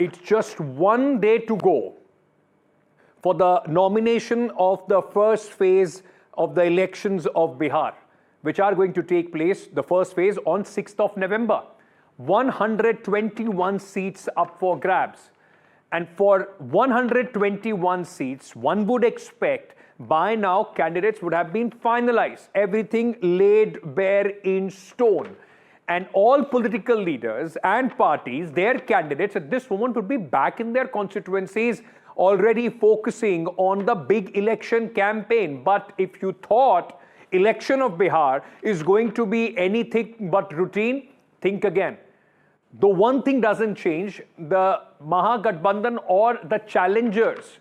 it's just one day to go for the nomination of the first phase of the elections of Bihar, which are going to take place, the first phase, on 6th of November. 121 seats up for grabs. And for 121 seats, one would expect by now candidates would have been finalized, everything laid bare in stone. And all political leaders and parties, their candidates at this moment would be back in their constituencies, already focusing on the big election campaign. But if you thought election of Bihar is going to be anything but routine, think again. The one thing doesn't change, the Mahagathbandhan or the challengers,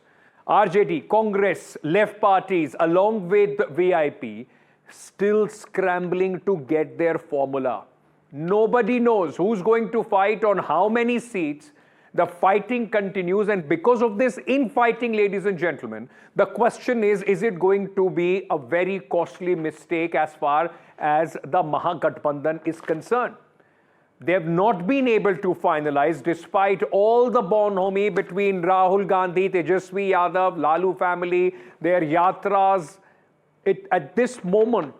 RJD, Congress, left parties, along with VIP, still scrambling to get their formula. Nobody knows who's going to fight on how many seats. The fighting continues, and because of this infighting, ladies and gentlemen, the question is it going to be a very costly mistake as far as the Mahagathbandhan is concerned? They have not been able to finalize despite all the bonhomie between Rahul Gandhi, Tejasvi Yadav, Lalu family, their yatras. At this moment,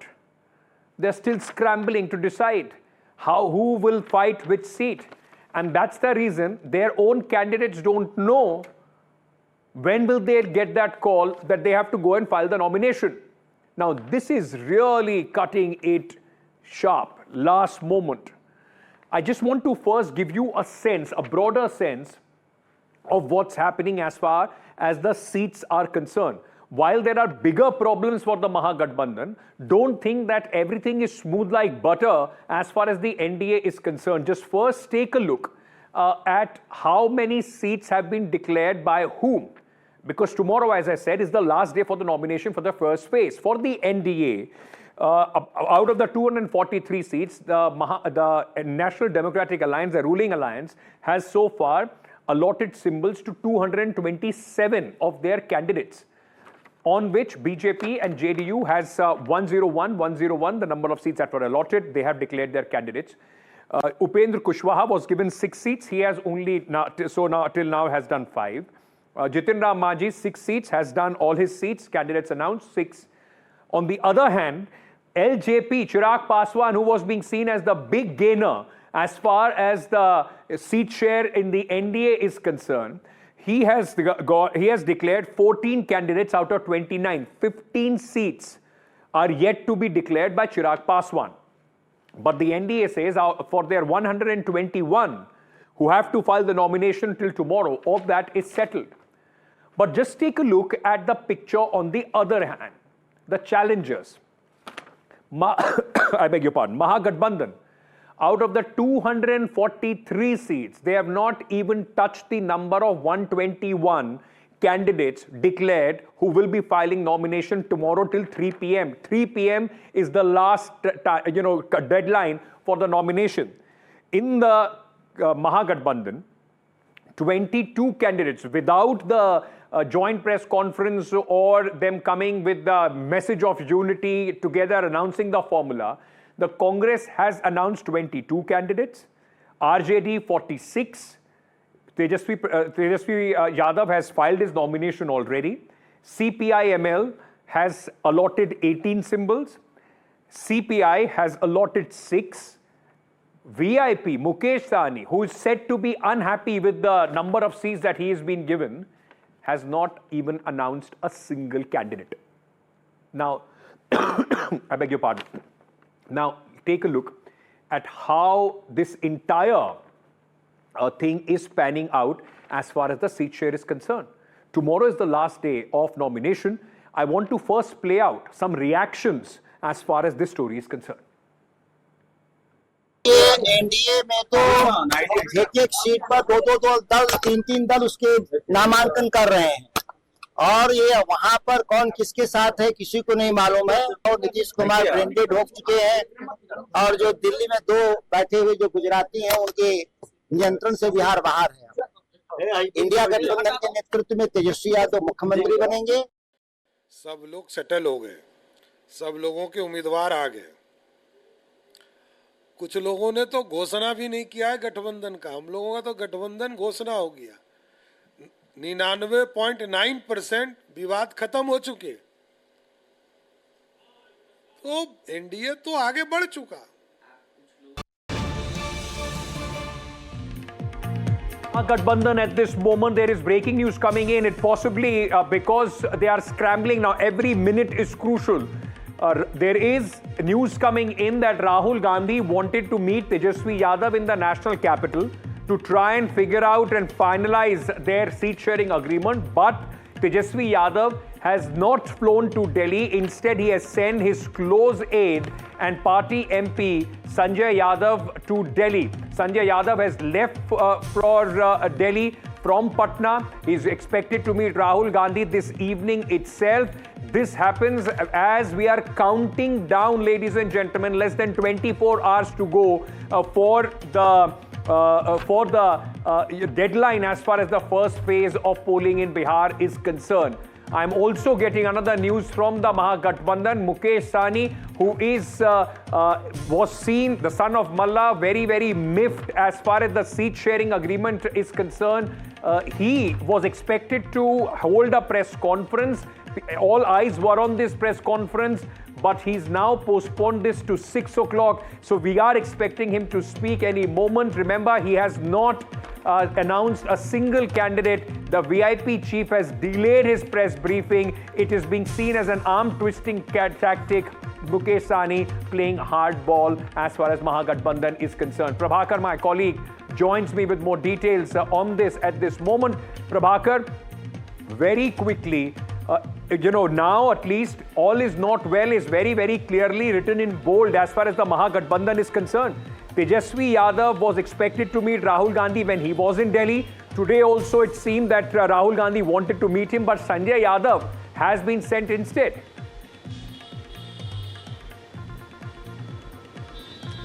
they're still scrambling to decide who will fight which seat. And that's the reason their own candidates don't know when will they get that call that they have to go and file the nomination. Now, this is really cutting it sharp, last moment. I just want to first give you a sense, a broader sense of what's happening as far as the seats are concerned. While there are bigger problems for the Mahagathbandhan, don't think that everything is smooth like butter as far as the NDA is concerned. Just first take a look at how many seats have been declared by whom. Because tomorrow, as I said, is the last day for the nomination for the first phase. For the NDA, out of the 243 seats, the National Democratic Alliance, the ruling alliance, has so far allotted symbols to 227 of their candidates, on which BJP and JDU has 101, the number of seats that were allotted. They have declared their candidates. Upendra Kushwaha was given 6 seats. He has only, till now has done 5. Jitin Ram Manjhi, 6 seats, has done all his seats. Candidates announced 6. On the other hand, LJP, Chirag Paswan, who was being seen as the big gainer as far as the seat share in the NDA is concerned, he has declared 14 candidates out of 29. 15 seats are yet to be declared by Chirag Paswan. But the NDA says for their 121 who have to file the nomination till tomorrow, of that is settled. But just take a look at the picture on the other hand. The challengers, I beg your pardon, Mahagathbandhan, out of the 243 seats, they have not even touched the number of 121 candidates declared who will be filing nomination tomorrow till 3 p.m. 3 p.m. is the last deadline for the nomination. In the Mahagathbandhan, 22 candidates without the joint press conference or them coming with the message of unity together announcing the formula. The Congress has announced 22 candidates, RJD 46, Tejasvi Yadav has filed his nomination already, CPI-ML has allotted 18 symbols, CPI has allotted 6, VIP Mukesh Sahni, who is said to be unhappy with the number of seats that he has been given, has not even announced a single candidate. Now, I beg your pardon. Now, take a look at how this entire thing is panning out as far as the seat share is concerned. Tomorrow is the last day of nomination. I want to first play out some reactions as far as this story is concerned. NDA में तो एक seat पर दो दल, तीन दल उसके नामांकन कर रहे हैं और ये वहां पर कौन किसके साथ है किसी को नहीं मालूम है। और नीतीश कुमार ब्रेंडेड हो चुके हैं और जो दिल्ली में 2 बैठे हुए जो गुजराती हैं उनके नियंत्रण से बिहार बाहर है। इंडिया गठबंधन के नेतृत्व में तेजस्वी यादव मुख्यमंत्री बनेंगे। सब लोग सेटल हो गए, सब लोगों के उम्मीदवार आ गए। कुछ लोगों ने तो घोषणा भी नहीं किया है गठबंधन का, हम लोगों का तो गठबंधन घोषणा हो गया। 99.9% विवाद खत्म हो चुके, तो एनडीए तो आगे बढ़ चुका। Mahagathbandhan at this moment, there is breaking news coming in. It possibly because they are scrambling now. Every minute is crucial. There is news coming in that Rahul Gandhi wanted to meet Tejasvi Yadav in the national capital to try and figure out and finalize their seat-sharing agreement. But Tejasvi Yadav has not flown to Delhi. Instead, he has sent his close aide and party MP Sanjay Yadav to Delhi. Sanjay Yadav has left for Delhi from Patna. He is expected to meet Rahul Gandhi this evening itself. This happens as we are counting down, ladies and gentlemen, less than 24 hours to go for the deadline as far as the first phase of polling in Bihar is concerned. I'm also getting another news from the Mahagathbandhan. Mukesh Sahni, who was seen, the son of Malla, very miffed as far as the seat sharing agreement is concerned. He was expected to hold a press conference. All eyes were on this press conference, but he's now postponed this to 6 o'clock. So we are expecting him to speak any moment. Remember, he has not announced a single candidate. The VIP chief has delayed his press briefing. It is being seen as an arm-twisting tactic. Mukesh Sahni playing hardball as far as Mahagathbandhan is concerned. Prabhakar, my colleague, joins me with more details on this at this moment. Prabhakar, very quickly, now at least all is not well is very clearly written in bold as far as the Mahagathbandhan is concerned. Tejasvi Yadav was expected to meet Rahul Gandhi when he was in Delhi. Today also it seemed that Rahul Gandhi wanted to meet him, but Sanjay Yadav has been sent instead.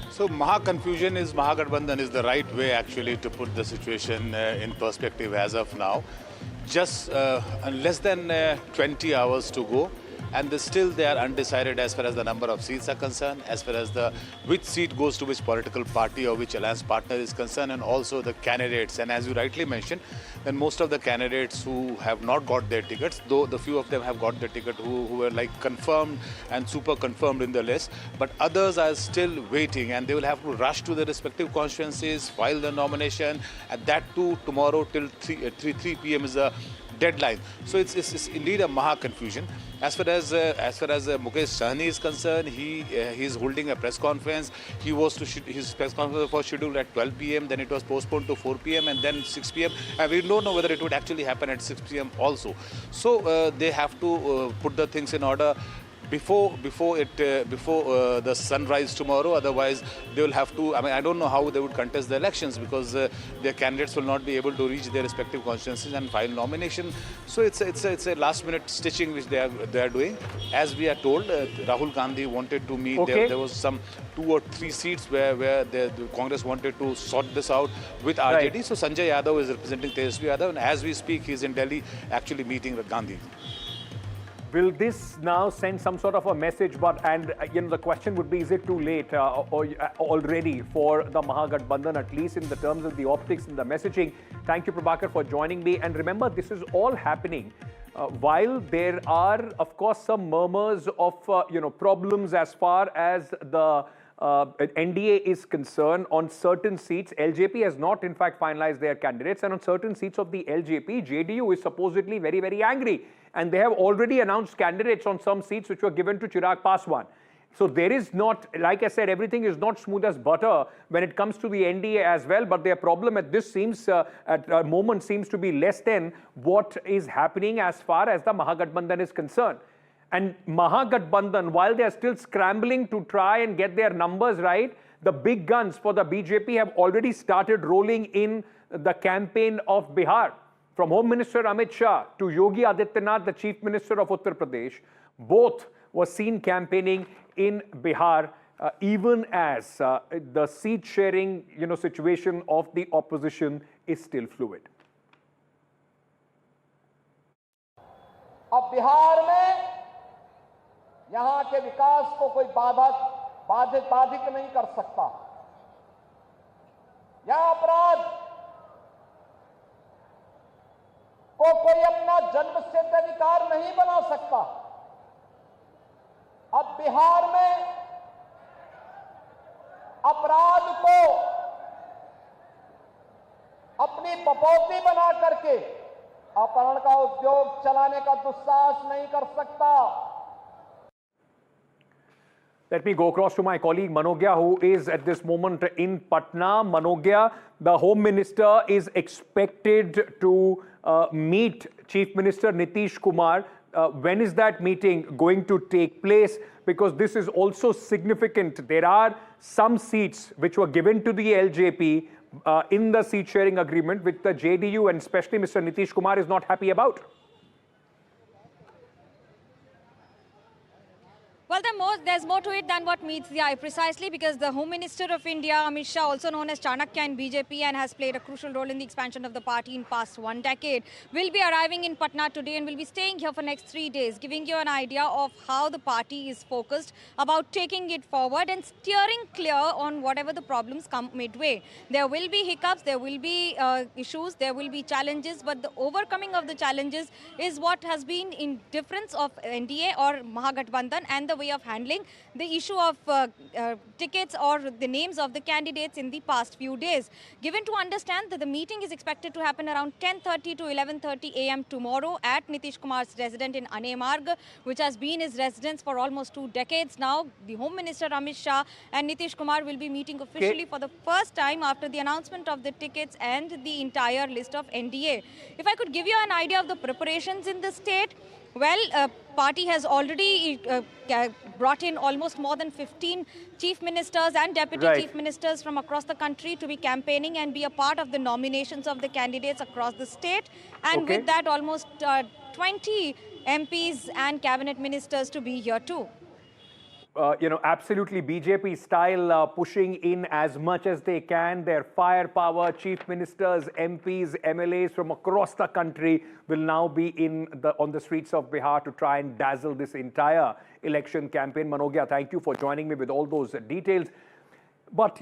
So Mahagathbandhan is the right way actually to put the situation in perspective as of now. Just less than 20 hours to go, and still they are undecided as far as the number of seats are concerned, as far as which seat goes to which political party or which alliance partner is concerned, and also the candidates. And as you rightly mentioned, then most of the candidates who have not got their tickets, though the few of them have got the ticket who were like confirmed and super confirmed in the list, but others are still waiting, and they will have to rush to their respective constituencies, file the nomination, and that too tomorrow till 3 p.m. is the deadline. So it's indeed a maha confusion. As far as Mukesh Sahni is concerned, he is holding a press conference. His press conference was scheduled at 12 p.m. Then it was postponed to 4 p.m. and then 6 p.m. And we don't know whether it would actually happen at 6 p.m. also. So they have to put the things in order before the sunrise tomorrow. Otherwise they will have to, I don't know how they would contest the elections, because their candidates will not be able to reach their respective constituencies and file nomination. So it's a last minute stitching which they are doing. As we are told, Rahul Gandhi wanted to meet. Okay. There was some 2 or 3 seats where the Congress wanted to sort this out with RJD. Right. So Sanjay Yadav is representing Tejasvi Yadav, and as we speak he is in Delhi actually meeting with Gandhi. Will this now send some sort of a message? But the question would be: is it too late already for the Mahagathbandhan, at least in the terms of the optics and the messaging? Thank you, Prabhakar, for joining me. And remember, this is all happening while there are, of course, some murmurs of problems as far as the NDA is concerned. On certain seats, LJP has not in fact finalized their candidates, and on certain seats of the LJP, JDU is supposedly very angry, and they have already announced candidates on some seats which were given to Chirag Paswan. So there is not, like I said, everything is not smooth as butter when it comes to the NDA as well, but their problem at this moment seems to be less than what is happening as far as the Mahagathbandhan is concerned. And Mahagathbandhan, while they are still scrambling to try and get their numbers right, the big guns for the BJP have already started rolling in the campaign of Bihar. From Home Minister Amit Shah to Yogi Adityanath, the Chief Minister of Uttar Pradesh, both were seen campaigning in Bihar, even as the seat sharing situation of the opposition is still fluid. अब बिहार में यहाँ के विकास को कोई बाधित नहीं कर सकता। या अपराध को कोई अपना जन्मसिद्ध अधिकार नहीं बना सकता। अब बिहार में अपराध को अपनी पपौती बना करके अपहरण का उद्योग चलाने का दुस्साहस नहीं कर सकता। Let me go across to my colleague Manogya, who is at this moment in Patna. Manogya, the Home Minister is expected to meet Chief Minister Nitish Kumar. When is that meeting going to take place? Because this is also significant. There are some seats which were given to the LJP in the seat sharing agreement, which the JDU and especially Mr. Nitish Kumar is not happy about. Well, there's more to it than what meets the eye, precisely because the Home Minister of India, Amit Shah, also known as Chanakya in BJP and has played a crucial role in the expansion of the party in past 1 decade, will be arriving in Patna today and will be staying here for next 3 days, giving you an idea of how the party is focused about taking it forward and steering clear on whatever the problems come midway. There will be hiccups, there will be issues, there will be challenges, but the overcoming of the challenges is what has been in difference of NDA or Mahagathbandhan and the way of handling the issue of tickets or the names of the candidates in the past few days. Given to understand that the meeting is expected to happen around 10:30 to 11:30 a.m. tomorrow at Nitish Kumar's residence in Anemarg, which has been his residence for almost 2 decades now. The Home Minister Amit Shah and Nitish Kumar will be meeting officially for the first time after the announcement of the tickets and the entire list of NDA. If I could give you an idea of the preparations in the state, well, party has already brought in almost more than 15 chief ministers and deputy chief ministers from across the country to be campaigning and be a part of the nominations of the candidates across the state. And with that, almost 20 MPs and cabinet ministers to be here too. Absolutely BJP style, pushing in as much as they can. Their firepower, chief ministers, MPs, MLAs from across the country will now be on the streets of Bihar to try and dazzle this entire election campaign. Manogya, thank you for joining me with all those details. But,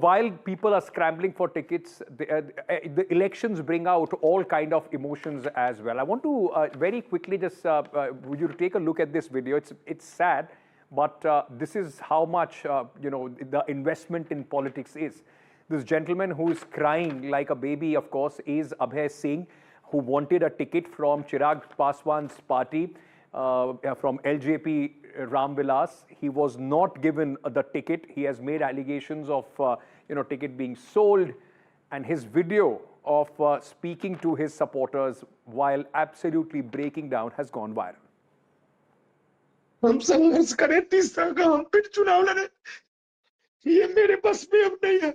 while people are scrambling for tickets, the elections bring out all kind of emotions as well. I want to very quickly just, would you take a look at this video? It's sad. But this is how much, the investment in politics is. This gentleman who is crying like a baby, of course, is Abhay Singh, who wanted a ticket from Chirag Paswan's party, from LJP Ram Vilas. He was not given the ticket. He has made allegations of, ticket being sold. And his video of speaking to his supporters while absolutely breaking down has gone viral. हम संघर्ष करें 30 साल का, हम फिर चुनाव लड़े, ये मेरे बस में अब नहीं है।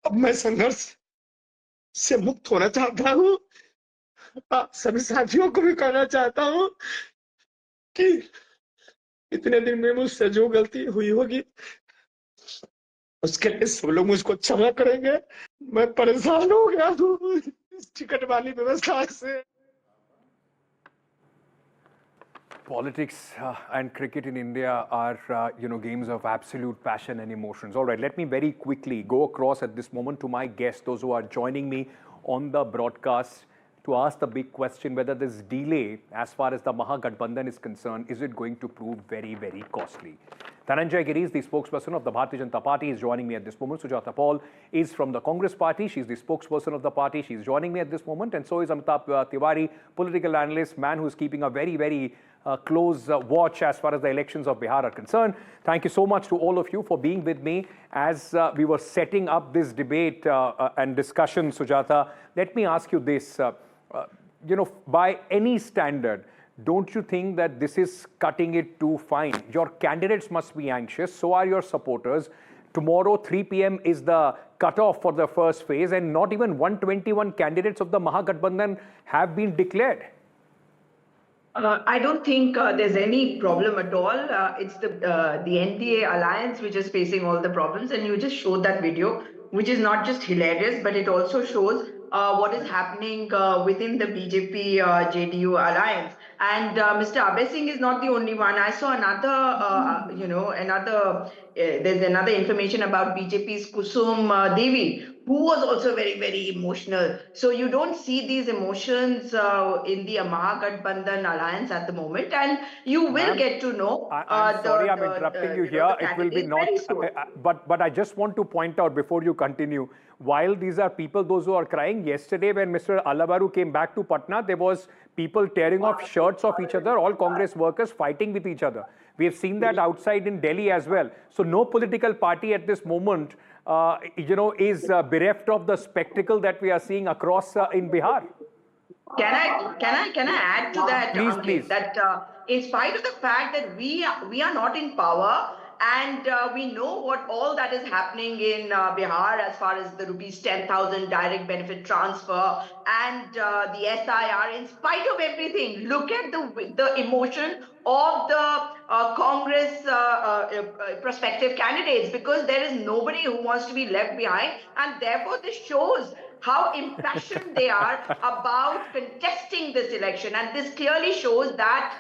अब मैं संघर्ष से मुक्त होना चाहता हूँ। सभी साथियों को भी कहना चाहता हूँ कि इतने दिन में मुझसे जो गलती हुई होगी उसके लिए सब लोग मुझको क्षमा करेंगे। मैं परेशान हो गया हूँ इस टिकट वाली व्यवस्था से। Politics and cricket in India are, games of absolute passion and emotions. All right, let me very quickly go across at this moment to my guests, those who are joining me on the broadcast, to ask the big question whether this delay, as far as the Mahagathbandhan is concerned, is it going to prove very, very costly? Dhananjay Giri, the spokesperson of the Bharatiya Janata Party, is joining me at this moment. Sujata Paul is from the Congress Party. She's the spokesperson of the party. She's joining me at this moment. And so is Amitabh Tiwari, political analyst, man who's keeping a very, very close watch as far as the elections of Bihar are concerned. Thank you so much to all of you for being with me as we were setting up this debate and discussion, Sujata. Let me ask you this. By any standard, don't you think that this is cutting it too fine? Your candidates must be anxious, so are your supporters. Tomorrow, 3 p.m. is the cutoff for the first phase, and not even 121 candidates of the Mahagathbandhan have been declared. I don't think there's any problem at all. It's the NDA alliance which is facing all the problems, and you just showed that video, which is not just hilarious, but it also shows what is happening within the BJP JDU alliance. And Mr. Abhay Singh is not the only one. I saw another, there's another information about BJP's Kusum Devi, who was also very, very emotional. So you don't see these emotions in the Mahagathbandhan alliance at the moment, and you will get to know. I'm sorry, I'm interrupting you here. It will be not, but I just want to point out before you continue, while these are people, those who are crying, yesterday when Mr. Alabaru came back to Patna, there was people tearing off shirts of each other, all Congress workers fighting with each other. We have seen that outside in Delhi as well. So no political party at this moment, is bereft of the spectacle that we are seeing across in Bihar. Can I add to that? Please, please. That in spite of the fact that we are not in power, and we know what all that is happening in Bihar as far as the rupees 10,000 direct benefit transfer and the SIR. In spite of everything, look at the emotion of the Congress prospective candidates, because there is nobody who wants to be left behind, and therefore this shows how impassioned they are about contesting this election. And this clearly shows that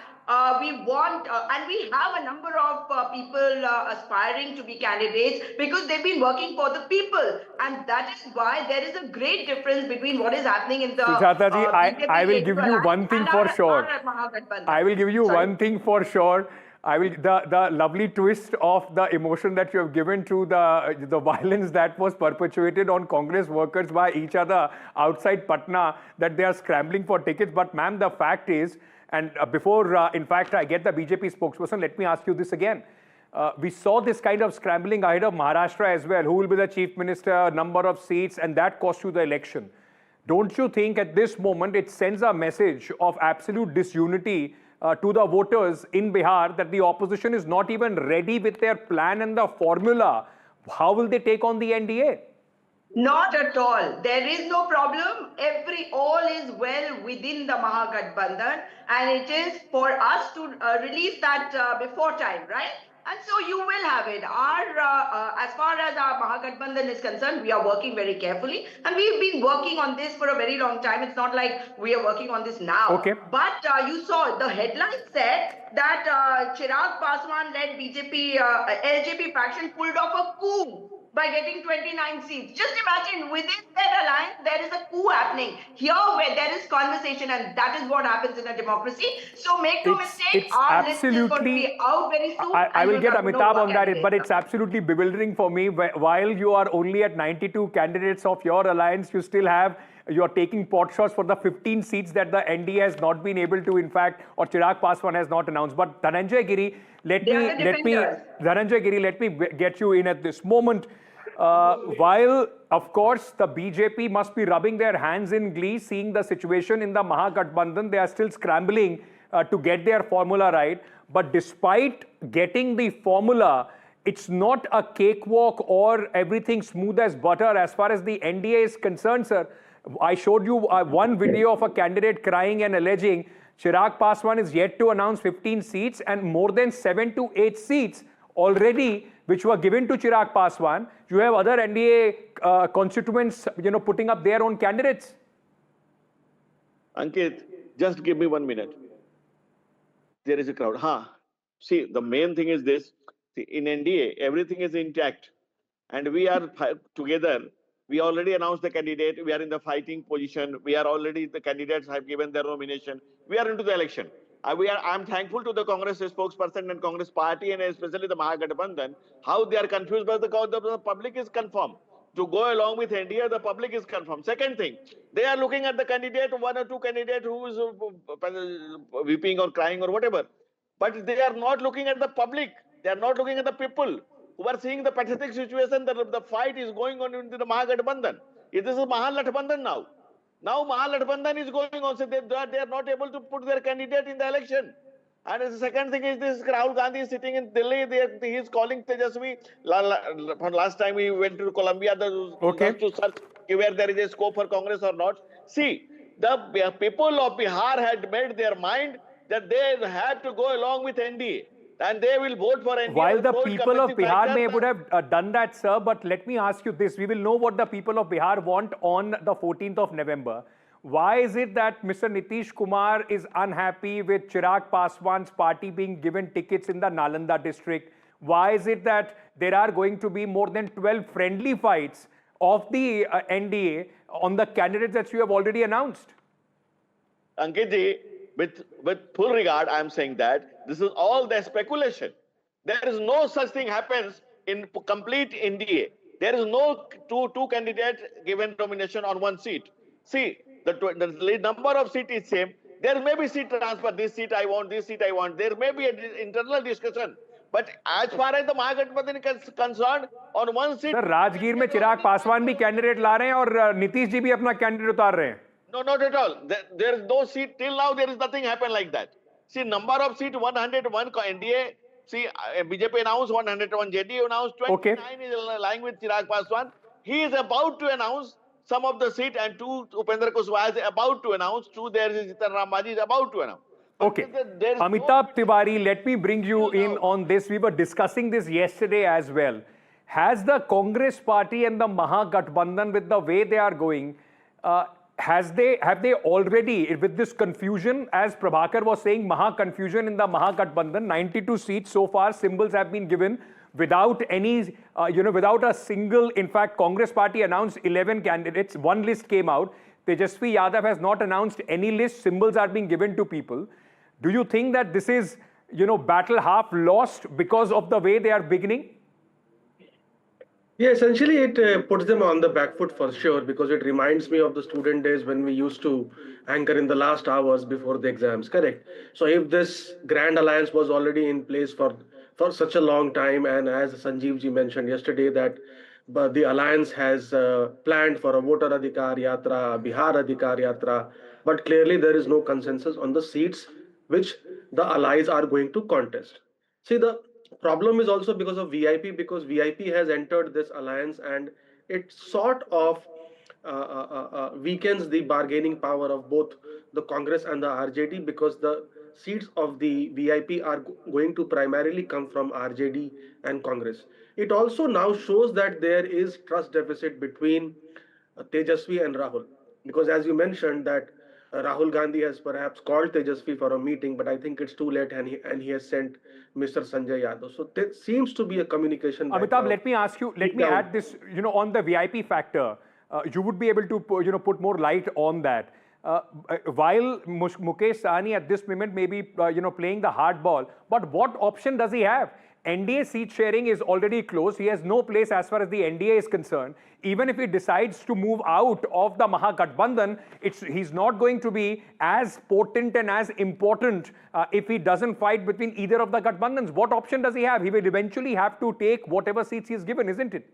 we want, and we have a number of people aspiring to be candidates because they've been working for the people. And that is why there is a great difference between what is happening in the Sujata ji, I will give you one thing for sure. I will give you one thing for sure. The lovely twist of the emotion that you have given to the violence that was perpetuated on Congress workers by each other outside Patna, that they are scrambling for tickets. But ma'am, the fact is, and before, in fact, I get the BJP spokesperson, let me ask you this again. We saw this kind of scrambling ahead of Maharashtra as well. Who will be the chief minister, number of seats, and that cost you the election. Don't you think at this moment it sends a message of absolute disunity to the voters in Bihar that the opposition is not even ready with their plan and the formula? How will they take on the NDA? Not at all. There is no problem. All is well within the Mahagathbandhan, and it is for us to release that before time, right? And so you will have it. As far as our Mahagathbandhan is concerned, we are working very carefully, and we've been working on this for a very long time. It's not like we are working on this now. Okay. But you saw the headline said that Chirag Paswan-led BJP LJP faction pulled off a coup by getting 29 seats. Just imagine, within that alliance, there is a coup happening. Here, where there is conversation, and that is what happens in a democracy. So make no mistake, our list is going to be out very soon. I will get Amitabh on that, but it's absolutely bewildering for me. While you are only at 92 candidates of your alliance, you're taking pot shots for the 15 seats that the NDA has not been able to, in fact, or Chirag Paswan has not announced. But Dhananjay Giri, let me get you in at this moment. While, of course, the BJP must be rubbing their hands in glee, seeing the situation in the Mahagathbandhan, they are still scrambling to get their formula right. But despite getting the formula, it's not a cakewalk or everything smooth as butter as far as the NDA is concerned, sir. I showed you one video of a candidate crying and alleging Chirag Paswan is yet to announce 15 seats, and more than 7 to 8 seats already which were given to Chirag Paswan. You have other NDA constituents, putting up their own candidates. Ankit, just give me 1 minute. There is a crowd. See, the main thing is this. See, in NDA, everything is intact. And we are together. We already announced the candidate. We are in the fighting position. The candidates have given their nomination. We are into the election. I'm thankful to the Congress spokesperson and Congress party, and especially the Mahagathbandhan, how they are confused, but the public is confirmed. To go along with NDA, the public is confirmed. Second thing, they are looking at the candidate, one or two candidates who is weeping or crying or whatever. But they are not looking at the public. They are not looking at the people who are seeing the pathetic situation that the fight is going on in the Mahagathbandhan. This is Mahagathbandhan now. Now Mahagathbandhan is going on, so they are not able to put their candidate in the election. And the second thing is this: Rahul Gandhi is sitting in Delhi. He is calling Tejasvi. Last time we went to Colombia to search where there is a scope for Congress or not. See, the people of Bihar had made their mind that they have to go along with NDA. And they will vote for NDA. While the people of Bihar would have done that, sir, but let me ask you this. We will know what the people of Bihar want on the 14th of November. Why is it that Mr. Nitish Kumar is unhappy with Chirag Paswan's party being given tickets in the Nalanda district? Why is it that there are going to be more than 12 friendly fights of the NDA on the candidates that you have already announced? Ankit, with full regard, I am saying that this is all the speculation. There is no such thing happens in complete NDA. There is no two candidates given nomination on one seat. See, the number of seats is same. There may be seat transfer. This seat I want. This seat I want. There may be an internal discussion. But as far as the Mahagathbandhan is concerned, on one seat. Sir, Rajgir में चिराग पासवान भी candidate ला रहे हैं और नीतीश जी भी अपना candidate उतार रहे हैं. No, not at all. There is no seat till now. There is nothing happened like that. See, number of seat 101 NDA. See, BJP announced 101. JDU announced 29 is lying with Chirag Paswan. He is about to announce some of the seat, and two Upendra Kushwaha is about to announce. Two there is Jitan Ram Maji is about to announce. Okay. Amitabh Tiwari, let me bring you in on this. We were discussing this yesterday as well. Has the Congress party and the Mahagathbandhan, with the way they are going, have they already, with this confusion, as Prabhakar was saying, confusion in the Mahagathbandhan, 92 seats so far, symbols have been given without any, without a single, in fact, Congress party announced 11 candidates, one list came out. Tejasvi Yadav has not announced any list, symbols are being given to people. Do you think that this is, battle half lost because of the way they are beginning? Yeah, essentially it puts them on the back foot for sure, because it reminds me of the student days when we used to anchor in the last hours before the exams, correct? So if this grand alliance was already in place for such a long time, and as Sanjeev ji mentioned yesterday that the alliance has planned for a voter adhikar yatra, Bihar adhikar yatra, but clearly there is no consensus on the seats which the allies are going to contest. See, the problem is also because of VIP, because VIP has entered this alliance and it sort of weakens the bargaining power of both the Congress and the RJD, because the seats of the VIP are going to primarily come from RJD and Congress. It also now shows that there is trust deficit between Tejasvi and Rahul, because as you mentioned that Rahul Gandhi has perhaps called Tejasvi for a meeting, but I think it's too late, and he has sent Mr. Sanjay Yadav. So there seems to be a communication. Amitabh, let me ask you, let me add this, on the VIP factor, you would be able to, put more light on that. While Mukesh Sahni at this moment may be, playing the hard ball, but what option does he have? NDA seat sharing is already closed. He has no place as far as the NDA is concerned. Even if he decides to move out of the Mahagathbandhan, he's not going to be as potent and as important if he doesn't fight between either of the Gathbandhans. What option does he have? He will eventually have to take whatever seats he's given, isn't it?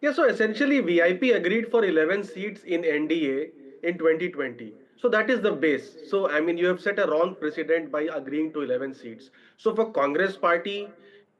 Yeah, so essentially VIP agreed for 11 seats in NDA in 2020. So that is the base. So, I mean, you have set a wrong precedent by agreeing to 11 seats. So for Congress party,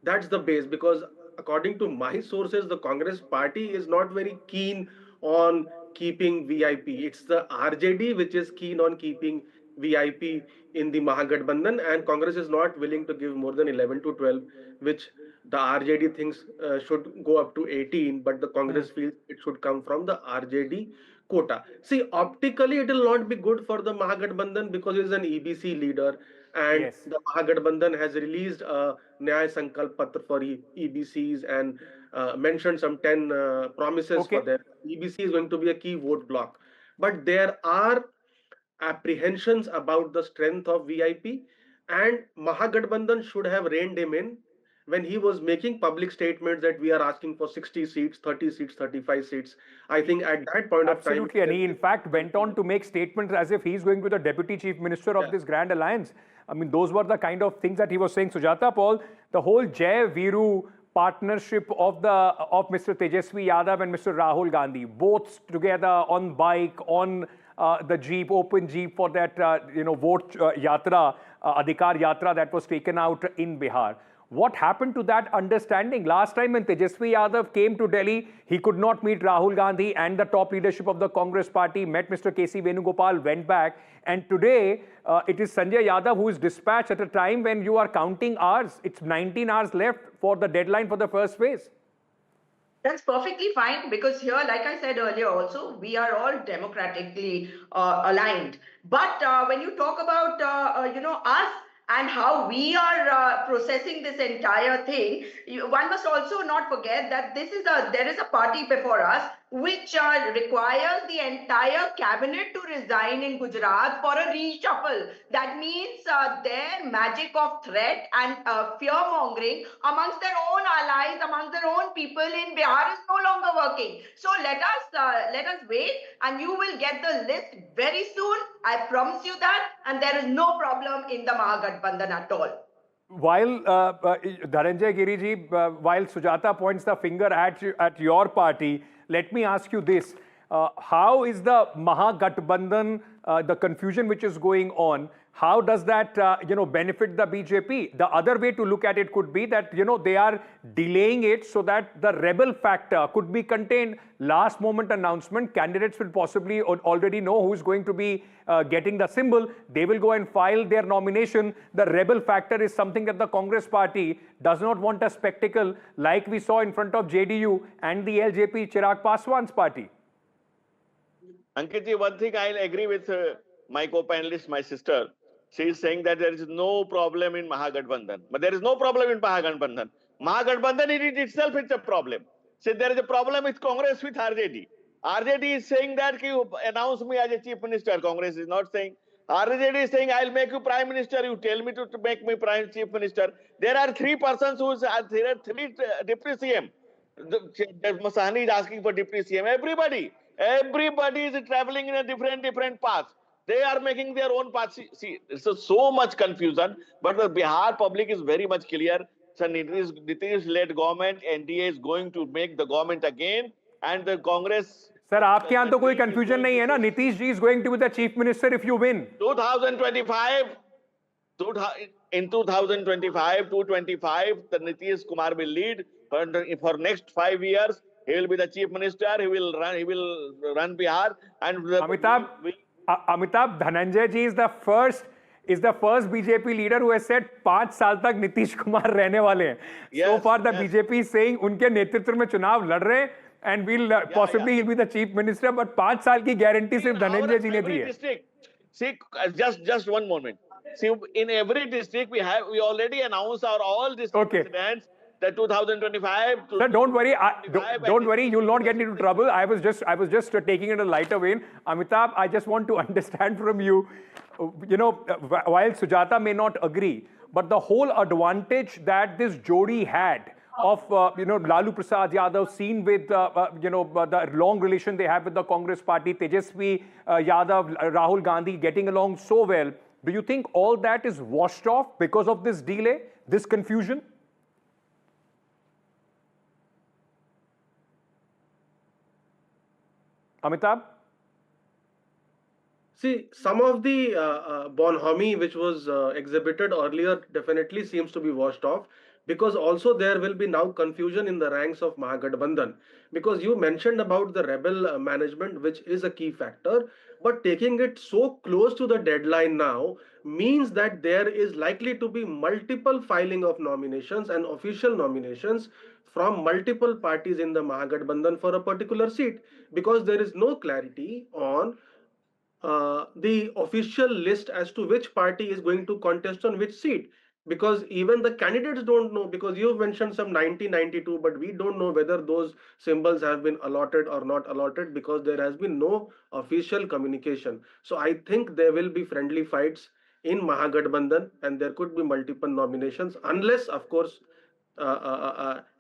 that's the base, because according to my sources, the Congress party is not very keen on keeping VIP. It's the RJD which is keen on keeping VIP in the Mahagathbandhan, and Congress is not willing to give more than 11 to 12, which the RJD thinks should go up to 18, but the Congress feels it should come from the RJD quota. See, optically, it will not be good for the Mahagathbandhan because it is an EBC leader, and the Mahagathbandhan has released a Nyaya Sankalp Patra for EBCs and mentioned some 10 promises for them. EBC is going to be a key vote block. But there are apprehensions about the strength of VIP, and Mahagathbandhan should have reined him in when he was making public statements that we are asking for 60 seats, 30 seats, 35 seats. I think at that point of time... Absolutely, and he in fact went on to make statements as if he's going to be the Deputy Chief Minister of this Grand Alliance. I mean, those were the kind of things that he was saying. Sujata Paul, the whole Jai Viru partnership of Mr. Tejasvi Yadav and Mr. Rahul Gandhi, both together on bike, on the Jeep, open Jeep for that, vote yatra, Adhikar Yatra that was taken out in Bihar. What happened to that understanding? Last time when Tejasvi Yadav came to Delhi, he could not meet Rahul Gandhi and the top leadership of the Congress party, met Mr. K.C. Venugopal, went back. And today, it is Sanjay Yadav who is dispatched at a time when you are counting hours. It's 19 hours left for the deadline for the first phase. That's perfectly fine because here, like I said earlier, also we are all democratically aligned. But when you talk about us and how we are processing this entire thing, one must also not forget that there is a party before us which requires the entire cabinet to resign in Gujarat for a reshuffle. That means their magic of threat and fear mongering amongst their own allies, amongst their own people in Bihar is no longer working. So let us wait, and you will get the list very soon. I promise you that, and there is no problem in the Mahagathbandhan at all. While Dhananjay Giriji, while Sujata points the finger at your party, let me ask you this. How is the Mahagathbandhan, the confusion which is going on, how does that benefit the BJP? The other way to look at it could be that they are delaying it so that the rebel factor could be contained. Last moment announcement, candidates will possibly already know who is going to be getting the symbol. They will go and file their nomination. The rebel factor is something that the Congress party does not want a spectacle like we saw in front of JDU and the LJP Chirag Paswan's party. Ankit, one thing I'll agree with my co-panelist, my sister. She is saying that there is no problem in Mahagathbandhan. But there is no problem in Mahagathbandhan. Mahagathbandhan in it itself is a problem. So there is a problem with Congress with RJD. RJD is saying that you announce me as a chief minister. Congress is not saying. RJD is saying, I'll make you prime minister. You tell me to make me prime chief minister. There are three persons who there are three deputy CM. Masahani is asking for deputy CM. Everybody is traveling in a different path. They are making their own path. See, it's so much confusion, but the Bihar public is very much clear. So Nitish-led government, NDA is going to make the government again, and the Congress. Sir, आपके यहाँ तो कोई confusion नहीं है ना? Nitish ji is going to be the chief minister if you win. 2025, in 2025, 225, the Nitish Kumar will lead for next 5 years. He will be the chief minister. He will run Bihar, and Amitabh, Dhananjay ji is the first BJP leader who has said 5 साल तक नीतीश कुमार रहने वाले हैं. So far the BJP is saying उनके नेतृत्व में चुनाव लड़ रहे हैं and will possibly he'll be the chief minister, but 5 साल की गारंटी सिर्फ धनंजय जी ने दी है. See, just one moment. See, in every district we already announced all district presidents. The 2025. Sir, don't worry. Don't worry. You will not get into trouble. I was just taking it a lighter vein. Amitabh, I just want to understand from you. While Sujata may not agree, but the whole advantage that this Jodi had of Lalu Prasad Yadav, seen with the long relation they have with the Congress party, Tejasvi Yadav, Rahul Gandhi getting along so well. Do you think all that is washed off because of this delay, this confusion? Amitabh? See, some of the bonhomie which was exhibited earlier definitely seems to be washed off, because also there will be now confusion in the ranks of Mahagathbandhan, because you mentioned about the rebel management, which is a key factor, but taking it so close to the deadline now means that there is likely to be multiple filing of nominations and official nominations from multiple parties in the Mahagathbandhan for a particular seat, because there is no clarity on the official list as to which party is going to contest on which seat, because even the candidates don't know, because you've mentioned some 1992, but we don't know whether those symbols have been allotted or not allotted, because there has been no official communication. So I think there will be friendly fights in Mahagathbandhan, and there could be multiple nominations, unless of course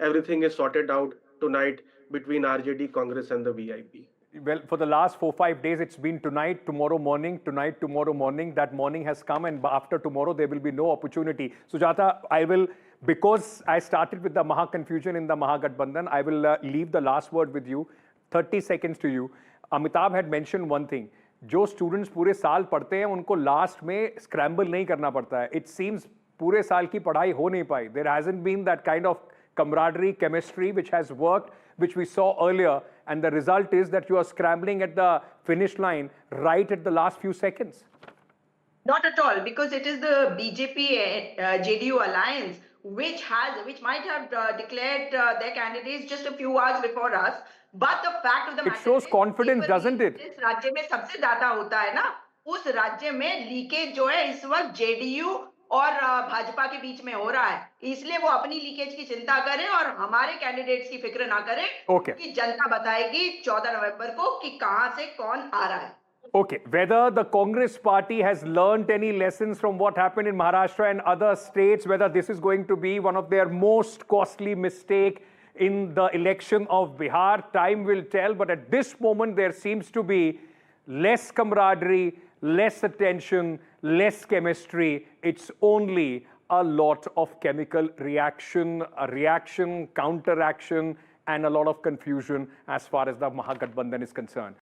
everything is sorted out tonight between RJD, Congress and the VIP. Well, for the last 4-5 days, it's been tonight, tomorrow morning, tonight, tomorrow morning. That morning has come, and after tomorrow, there will be no opportunity. Sujata, because I started with the confusion in the Mahagathbandhan, I will leave the last word with you. 30 seconds to you. Amitabh had mentioned one thing. जो students पूरे साल पढ़ते हैं, उनको last में scramble नहीं करना पड़ता है. It seems पूरे साल की पढ़ाई हो नहीं पाई. There hasn't been that kind of camaraderie, chemistry, which has worked, which we saw earlier, and the result is that you are scrambling at the finish line right at the last few seconds. Not at all, because it is the BJP JDU alliance which might have declared their candidates just a few hours before us. But the fact of the matter shows is, confidence, doesn't it? जिस राज्य में सबसे ज्यादा होता है ना, उस राज्य में लीकेज जो है इस वक्त जेडीयू और भाजपा के बीच में हो रहा है, इसलिए वो अपनी लीकेज की चिंता करें और हमारे कैंडिडेट्स की फिक्र ना करें। Okay. कि जनता बताएगी 14 नवंबर को कि कहां से कौन आ रहा है। Okay, whether the Congress party has learnt any lessons from what happened in Maharashtra and other states, whether this is going to be one of their most costly mistake in the election of Bihar, time will tell. But at this moment, there seems to be less camaraderie, less attention, less chemistry. It's only a lot of chemical reaction, counteraction, and a lot of confusion as far as the Mahagathbandhan is concerned.